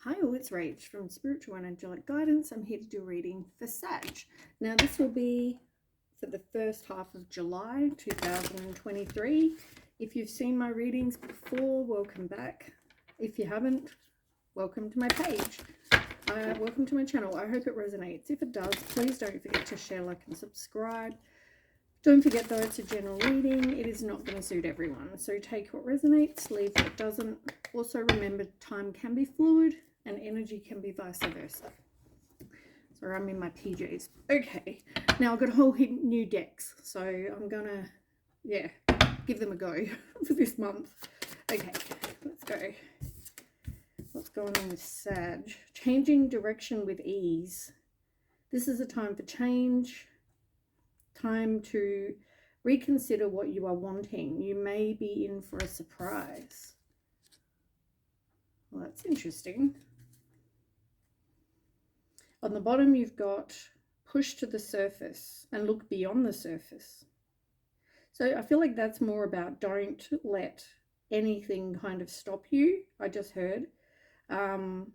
Hi all, it's Rach from Spiritual and Angelic Guidance. I'm here to do a reading for Sag. Now this will be for the first half of July 2023. If you've seen my readings before, welcome back. If you haven't, welcome to my page. Welcome to my channel. I hope it resonates. If it does, please don't forget to share, like and subscribe. Don't forget though, it's a general reading. It is not going to suit everyone. So take what resonates, leave what doesn't. Also remember, time can be fluid and energy can be vice versa. Sorry, I'm in my PJs. Okay, now I've got a whole heap new decks. So I'm going to, give them a go for this month. Okay, let's go. What's going on with Sag? Changing direction with ease. This is a time for change. Time to reconsider what you are wanting. You may be in for a surprise. Well, that's interesting. On the bottom, you've got push to the surface and look beyond the surface. So I feel like that's more about don't let anything kind of stop you. I just heard. And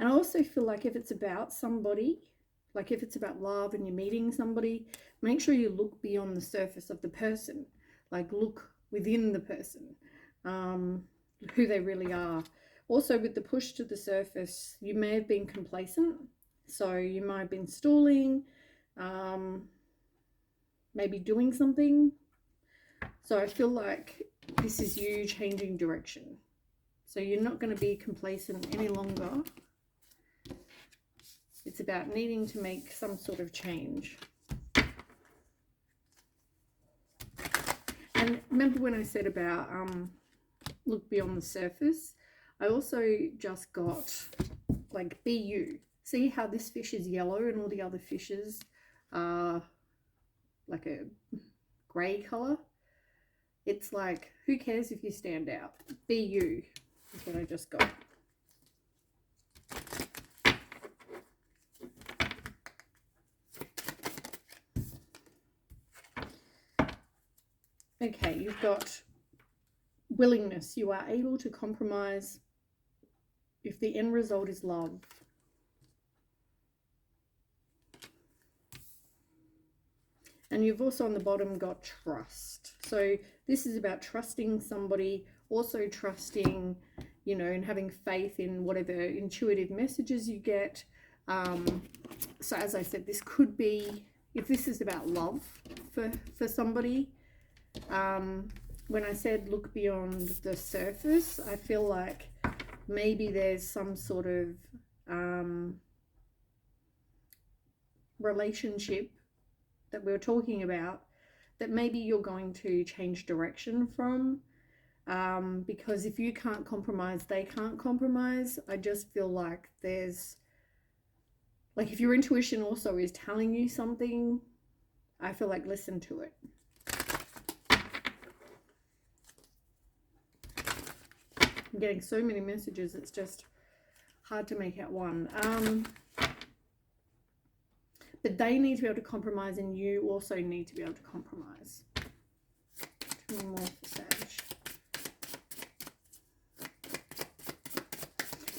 I also feel like if it's about somebody, like if it's about love and you're meeting somebody, make sure you look beyond the surface of the person. Like look within the person, who they really are. Also with the push to the surface, you may have been complacent. So you might have been stalling, maybe doing something. So I feel like this is you changing direction. So you're not going to be complacent any longer. It's about needing to make some sort of change. And remember when I said about look beyond the surface? I also just got like be you. See how this fish is yellow and all the other fishes are like a grey colour? It's like, who cares if you stand out? Be you is what I just got. Okay, you've got willingness. You are able to compromise if the end result is love. And you've also on the bottom got trust. So this is about trusting somebody, also trusting, you know, and having faith in whatever intuitive messages you get. So as I said, this could be, if this is about love for somebody, when I said look beyond the surface, I feel like maybe there's some sort of relationship that we were talking about that maybe you're going to change direction from, because if you can't compromise, they can't compromise. I just feel like there's, like if your intuition also is telling you something, I feel like listen to it. I'm getting so many messages, it's just hard to make out one. But they need to be able to compromise and you also need to be able to compromise. Two more for Sag.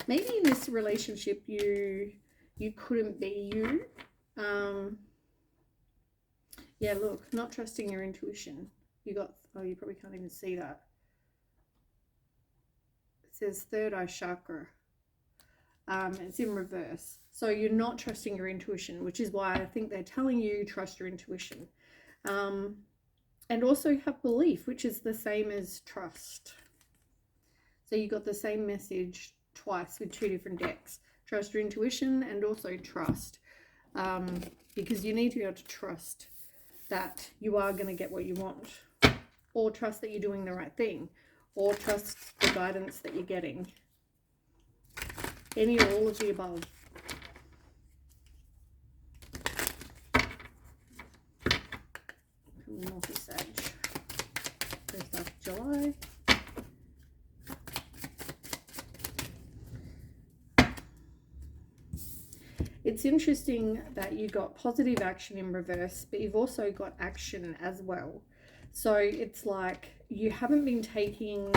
Maybe in this relationship you couldn't be you. Yeah, look, not trusting your intuition. You got, oh, you probably can't even see that. It says third eye chakra. It's in reverse. So you're not trusting your intuition, which is why I think they're telling you trust your intuition. And also have belief, which is the same as trust. So you got the same message twice with two different decks. Trust your intuition and also trust. Because you need to be able to trust that you are going to get what you want. Or trust that you're doing the right thing. Or trust the guidance that you're getting. Any or all of the above. More for Sag. First half of July. It's interesting that you got positive action in reverse, but you've also got action as well. So it's like you haven't been taking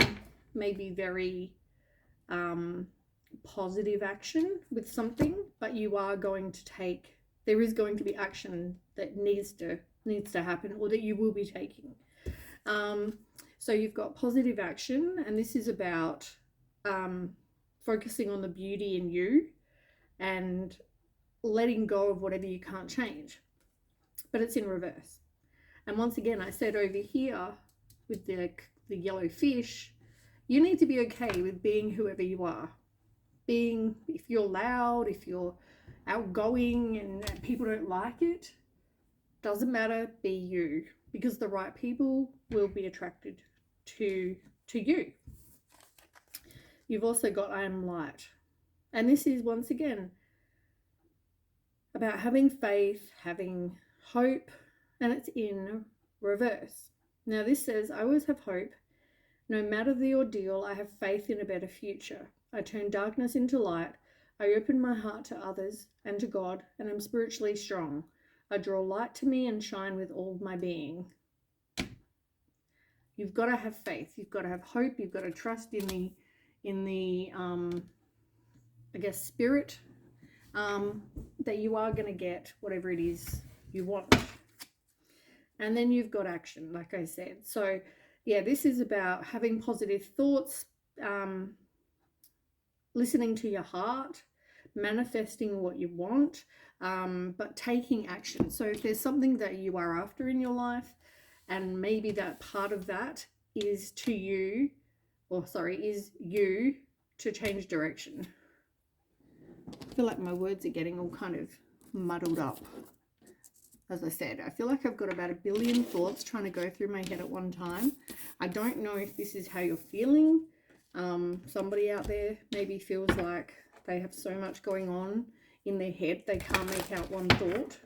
maybe very positive action with something, but you are going to take, there is going to be action that needs to happen, or that you will be taking. So you've got positive action, and this is about focusing on the beauty in you and letting go of whatever you can't change. But it's in reverse. And once again, I said over here with the yellow fish, you need to be okay with being whoever you are. Being, if you're loud, if you're outgoing and people don't like it, doesn't matter, be you, because the right people will be attracted to you. You've also got I am light. And this is once again about having faith, having hope, and it's in reverse. Now this says, I always have hope. No matter the ordeal, I have faith in a better future. I turn darkness into light. I open my heart to others and to God, and am spiritually strong. I draw light to me and shine with all my being. You've got to have faith. You've got to have hope. You've got to trust in the I guess, spirit, that you are going to get whatever it is you want. And then you've got action, like I said. So yeah, this is about having positive thoughts, listening to your heart, manifesting what you want, but taking action. So if there's something that you are after in your life, and maybe that part of that is you to change direction. I feel like my words are getting all kind of muddled up. As I said, I feel like I've got about 1 billion thoughts trying to go through my head at one time. I don't know if this is how you're feeling. Somebody out there maybe feels like they have so much going on in their head they can't make out one thought.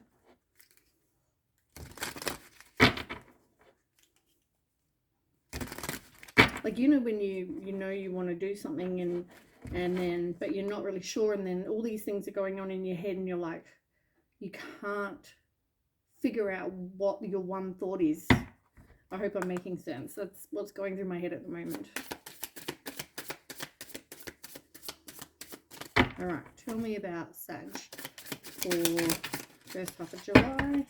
Like, you know, when you know you want to do something and then but you're not really sure, and then all these things are going on in your head and you're like, you can't figure out what your one thought is. I hope I'm making sense. That's what's going through my head at the moment. All right, tell me about Sag for first half of July.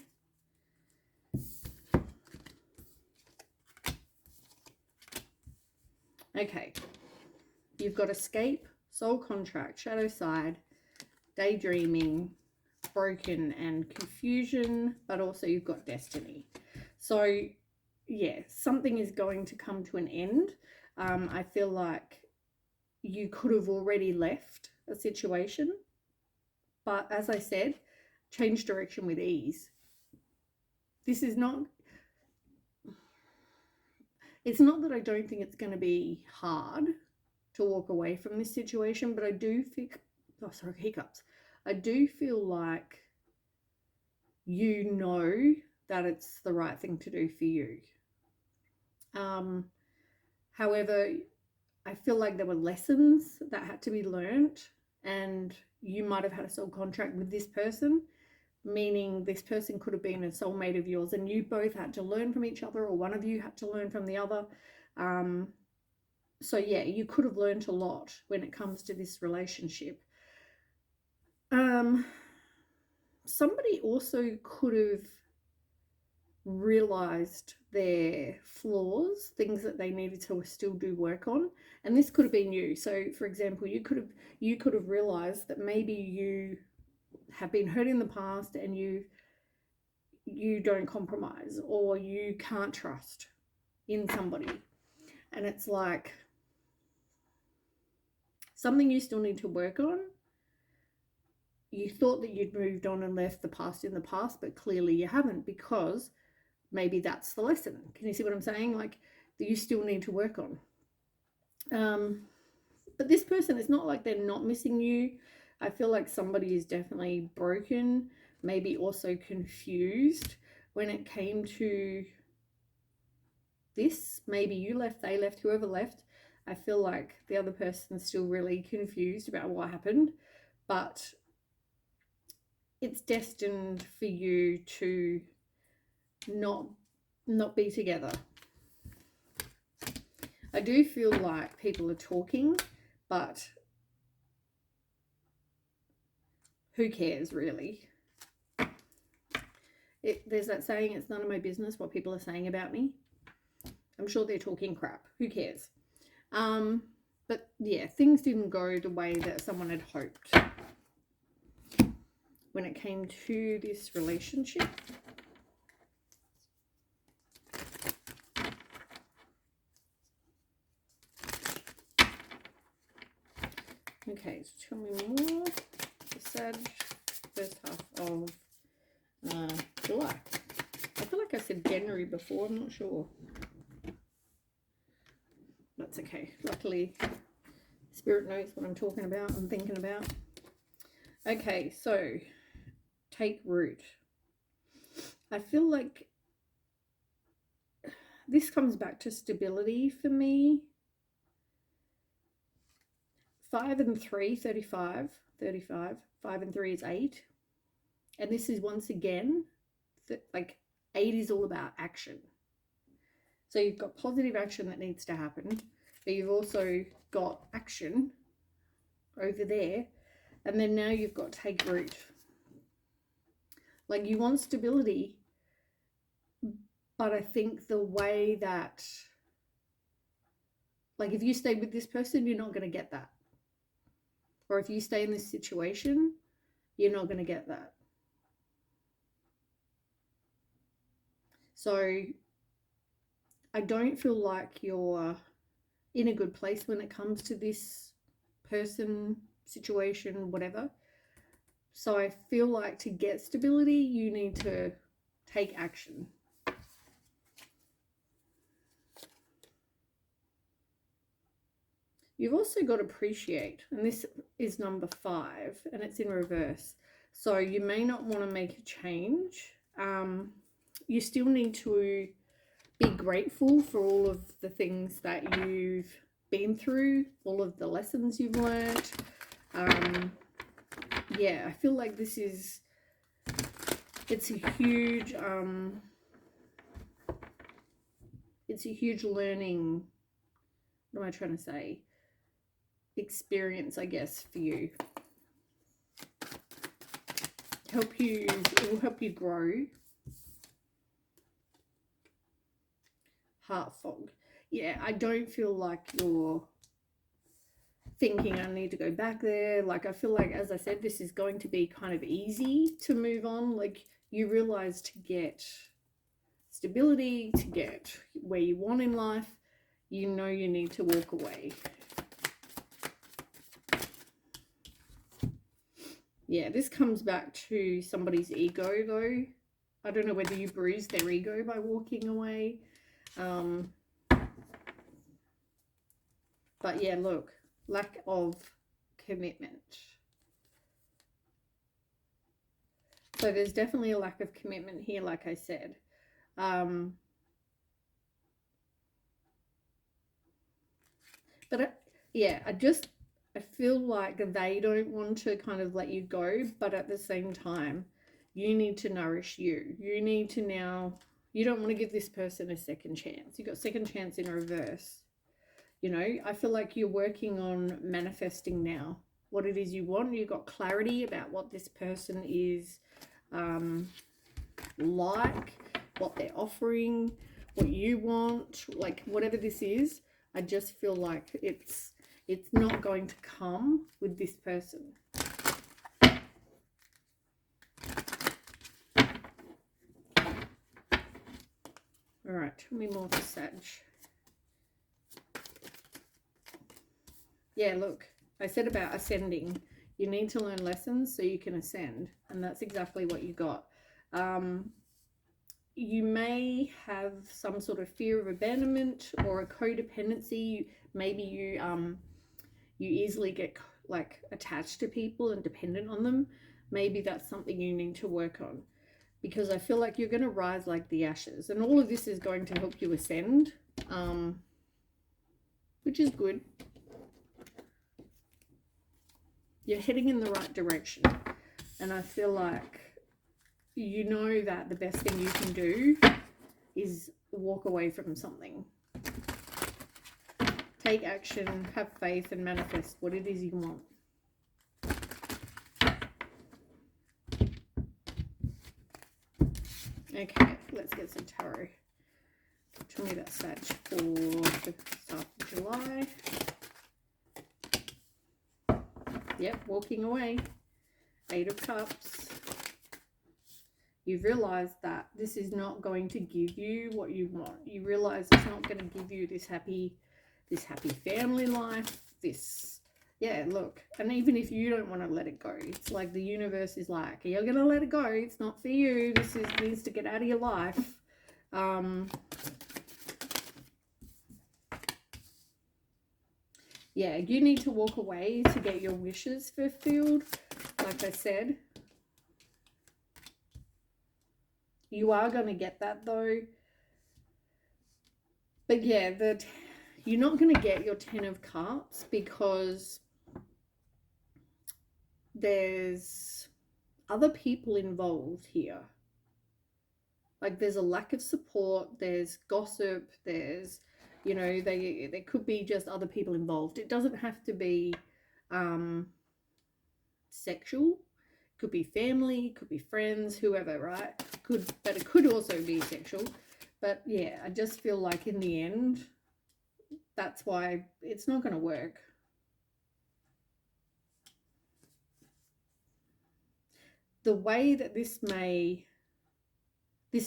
Okay, you've got escape, soul contract, shadow side, daydreaming, broken, and confusion, but also you've got destiny. So yeah, something is going to come to an end. I feel like you could have already left a situation, but as I said, change direction with ease. This is not, it's not that I don't think it's going to be hard to walk away from this situation, but I do think, hiccups. I do feel like you know that it's the right thing to do for you. However, I feel like there were lessons that had to be learned, and you might have had a soul contract with this person, meaning this person could have been a soulmate of yours, and you both had to learn from each other, or one of you had to learn from the other. So yeah, you could have learned a lot when it comes to this relationship. Somebody also could have realized their flaws, things that they needed to still do work on, and this could have been you. So for example, you could have realized that maybe you have been hurt in the past and you don't compromise, or you can't trust in somebody, and it's like something you still need to work on. You thought that you'd moved on and left the past in the past, but clearly you haven't, because maybe that's the lesson. Can you see what I'm saying? Like, that you still need to work on. But this person, it's not like they're not missing you. I feel like somebody is definitely broken, maybe also confused when it came to this. Maybe you left, they left, whoever left. I feel like the other person's still really confused about what happened, but it's destined for you to not not be together. I do feel like people are talking, but who cares really? There's that saying, it's none of my business what people are saying about me. I'm sure they're talking crap. Who cares? But yeah, things didn't go the way that someone had hoped when it came to this relationship. Okay, so tell me more. The Sag, first half of July. I feel like I said January before, I'm not sure. That's okay. Luckily, Spirit knows what I'm talking about and thinking about. Okay, so take root. I feel like this comes back to stability for me. 5 and 3, 35. 5 and 3 is 8. And this is once again, like 8 is all about action. So you've got positive action that needs to happen, but you've also got action over there. And then now you've got take root. Like you want stability, but I think the way that, like if you stay with this person, you're not going to get that. Or if you stay in this situation, you're not going to get that. So I don't feel like you're in a good place when it comes to this person, situation, whatever. So I feel like to get stability, you need to take action. You've also got appreciate, and this is number 5, and it's in reverse. So you may not want to make a change. You still need to be grateful for all of the things that you've been through, all of the lessons you've learned. Yeah, I feel like this is, it's a huge learning, what am I trying to say, experience, I guess, for you. It will help you grow. Heart fog. Yeah, I don't feel like you're thinking I need to go back there. Like I feel like, as I said, this is going to be kind of easy to move on. Like you realize to get stability, to get where you want in life, you know you need to walk away. Yeah, this comes back to somebody's ego though. I don't know whether you bruised their ego by walking away. But yeah, look, lack of commitment. So there's definitely a lack of commitment here, like I said. But yeah, I feel like they don't want to kind of let you go, but at the same time, you need to nourish you. You need to now, you don't want to give this person a second chance. You got second chance in reverse. You know, I feel like you're working on manifesting now what it is you want. You've got clarity about what this person is like, what they're offering, what you want, like whatever this is. I just feel like it's not going to come with this person. All right, tell me more for Sag. Yeah, look, I said about ascending. You need to learn lessons so you can ascend, and that's exactly what you got. You may have some sort of fear of abandonment or a codependency. Maybe you easily get like attached to people and dependent on them. Maybe that's something you need to work on, because I feel like you're going to rise like the ashes, and all of this is going to help you ascend, which is good. You're heading in the right direction, and I feel like you know that the best thing you can do is walk away from something. Take action, have faith, and manifest what it is you want. Okay, let's get some tarot. Tell me about Sag for the start of July. Yep, walking away. 8 of Cups. You've realized that this is not going to give you what you want. You realize it's not going to give you this happy family life. Yeah, look. And even if you don't want to let it go, it's like the universe is like, you're going to let it go. It's not for you. This needs to get out of your life. Yeah, you need to walk away to get your wishes fulfilled. Like I said, you are going to get that though. But yeah, you're not going to get your 10 of Cups because there's other people involved here. Like there's a lack of support, there's gossip, there's, you know, there could be just other people involved. It doesn't have to be sexual. It could be family, it could be friends, whoever, right? But it could also be sexual. But yeah, I just feel like in the end, that's why it's not going to work. The way that this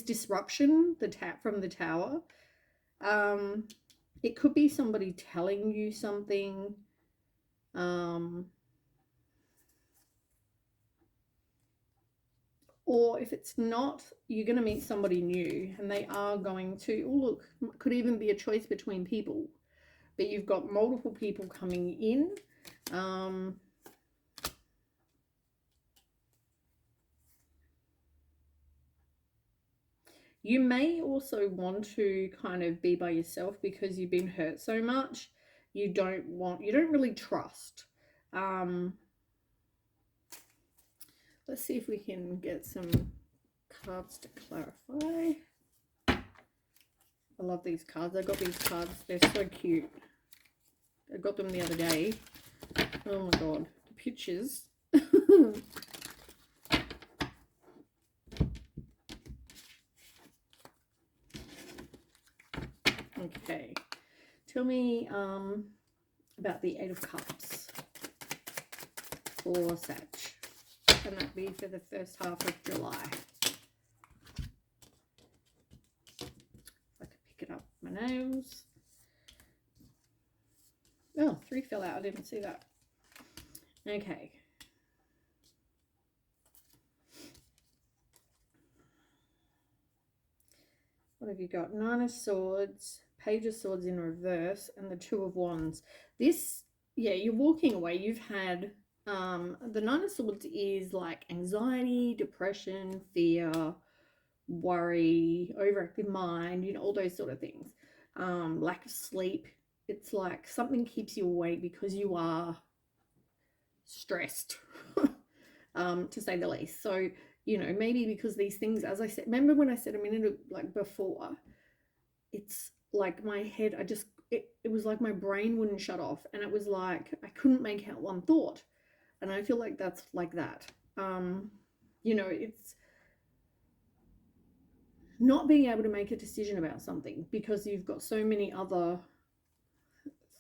disruption from the Tower, it could be somebody telling you something, or if it's not, you're going to meet somebody new and they are going to, oh look, could even be a choice between people, but you've got multiple people coming in. You may also want to kind of be by yourself because you've been hurt so much. You don't really trust. Let's see if we can get some cards to clarify. I love these cards. I got these cards. They're so cute. I got them the other day. Oh my god. The pictures. Okay. Tell me about the 8 of Cups for Sag. And that be for the first half of July. If I could pick it up with my nails. Oh, 3 fell out. I didn't see that. Okay. What have you got? 9 of Swords, Page of Swords in reverse, and the 2 of Wands. This, yeah, you're walking away. You've had, the 9 of Swords is like anxiety, depression, fear, worry, overactive mind, you know, all those sort of things. Lack of sleep. It's like something keeps you awake because you are stressed, to say the least. So, you know, maybe because these things, as I said, remember when I said a minute like before, it's like my head, it was like my brain wouldn't shut off, and it was like I couldn't make out one thought, and I feel like that's like that. You know, it's not being able to make a decision about something because you've got so many other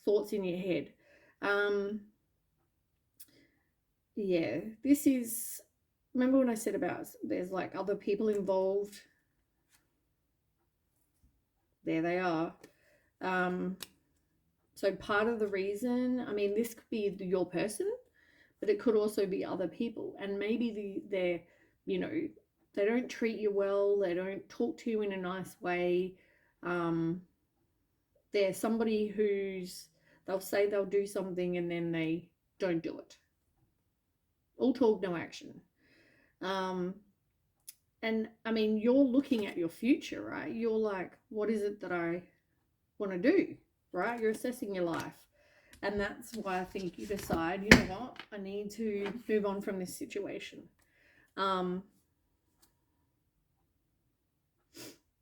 thoughts in your head. Yeah, this is, remember when I said about there's like other people involved? There they are. So part of the reason, I mean, this could be your person, but it could also be other people. And maybe they're, you know, they don't treat you well. They don't talk to you in a nice way. They're somebody they'll say they'll do something and then they don't do it. All talk, no action. And I mean, you're looking at your future, right? You're like, what is it that I want to do, right? You're assessing your life. And that's why I think you decide, you know what, I need to move on from this situation.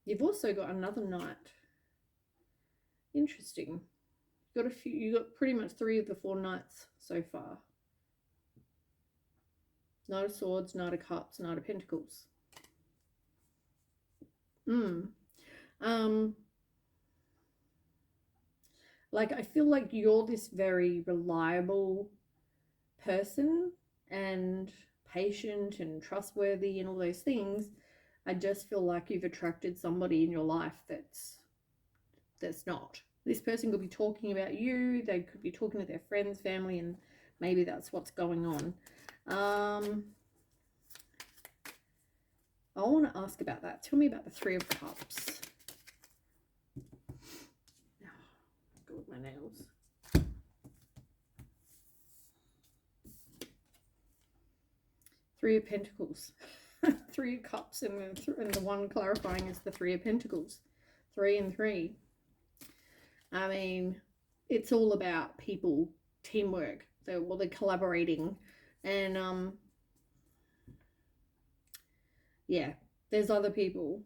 You've also got another knight. Interesting. You got pretty much 3 of the 4 knights so far. Knight of Swords, Knight of Cups, Knight of Pentacles. Like, I feel like you're this very reliable person and patient and trustworthy and all those things. I just feel like you've attracted somebody in your life that's not. This person could be talking about you. They could be talking to their friends, family, and maybe that's what's going on. I want to ask about that. Tell me about the 3 of Cups. Go with my nails. 3 of Pentacles. 3 of Cups, and the one clarifying is the 3 of Pentacles. 3 and 3. I mean, it's all about people, teamwork. They're collaborating, and yeah, there's other people.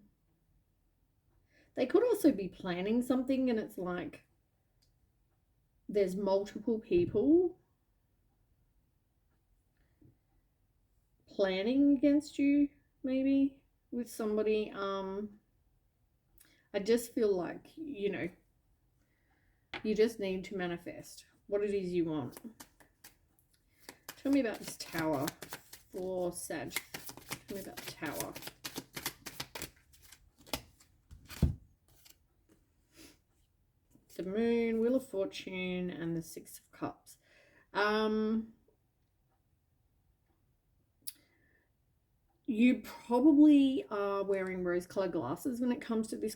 They could also be planning something, and it's like there's multiple people planning against you, maybe with somebody. I just feel like, you know, you just need to manifest what it is you want. Tell me about this Tower for Sag. Tell me about the Tower. The Moon, Wheel of Fortune, and the 6 of Cups. You probably are wearing rose-colored glasses when it comes to this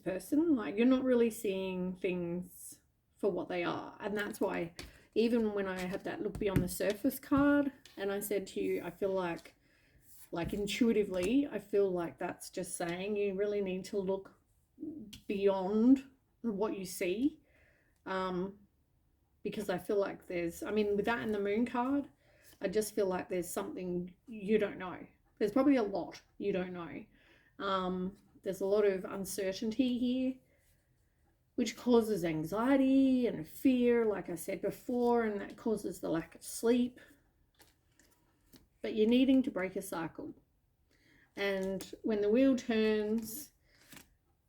person. Like, you're not really seeing things for what they are, and that's why even when I had that look beyond the surface card, and I said to you, I feel like intuitively, I feel like that's just saying you really need to look beyond what you see, because I feel like there's, I mean, with that in the Moon card, I just feel like there's something you don't know. There's probably a lot you don't know. There's a lot of uncertainty here, which causes anxiety and fear, like I said before, and that causes the lack of sleep. But you're needing to break a cycle. And when the wheel turns,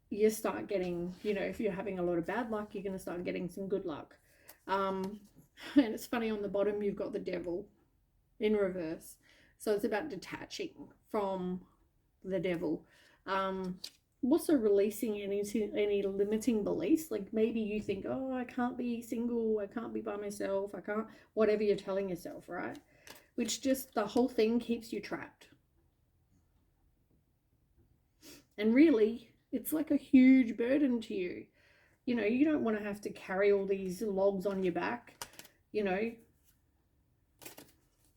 you start getting, you know, if you're having a lot of bad luck, you're going to start getting some good luck. And it's funny, on the bottom, you've got the Devil in reverse. So it's about detaching from the Devil. Also releasing any limiting beliefs. Like, maybe you think, oh, I can't be single, I can't be by myself, I can't, whatever you're telling yourself, right? Which just, the whole thing keeps you trapped. And really, it's like a huge burden to you. You know, you don't want to have to carry all these logs on your back, you know.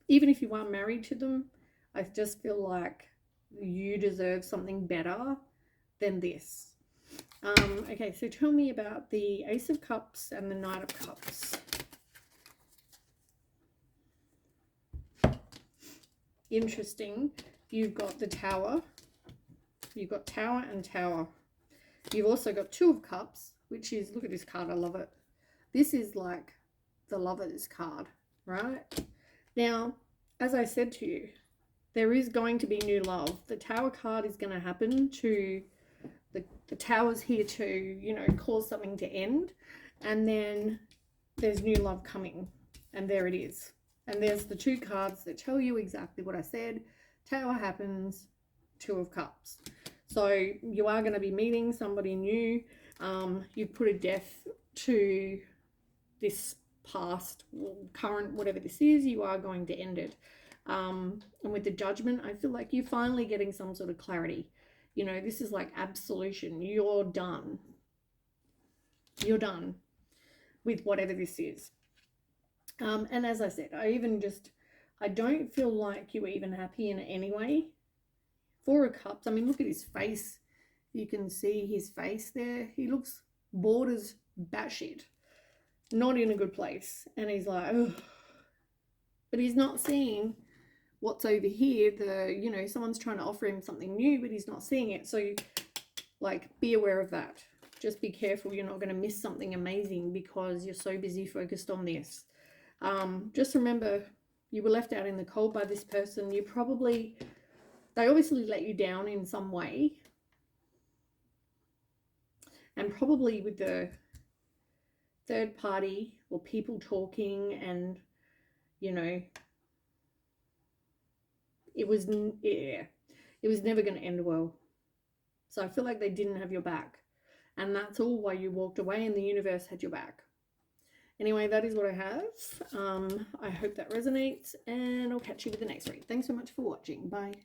Even if you are married to them, I just feel like you deserve something better than this. Okay, so tell me about the Ace of Cups and the Knight of Cups. Interesting. You've got the Tower. You've got Tower and Tower. You've also got 2 of Cups, which is, look at this card, I love it. This is like the Lovers card, right? Now, as I said to you, there is going to be new love. The Tower card is going to happen to, the Tower's here to, you know, cause something to end. And then there's new love coming. And there it is. And there's the 2 cards that tell you exactly what I said. Tower happens, 2 of Cups. So you are going to be meeting somebody new. You've put a death to this past, current, whatever this is. You are going to end it. And with the Judgment, I feel like you're finally getting some sort of clarity. You know, this is like absolution. You're done. You're done with whatever this is. And as I said, I don't feel like you were even happy in any way. 4 of Cups, I mean, look at his face. You can see his face there. He looks bored as batshit. Not in a good place. And he's like, ugh. But he's not seeing what's over here. You know, someone's trying to offer him something new, but he's not seeing it. So Like, be aware of that. Just be careful you're not going to miss something amazing because you're so busy focused on this. Just remember, you were left out in the cold by this person. They obviously let you down in some way. And probably with the third party or people talking, and, you know, it was never going to end well. So I feel like they didn't have your back. And that's all why you walked away, and the universe had your back. Anyway, that is what I have. I hope that resonates, and I'll catch you with the next read. Thanks so much for watching. Bye.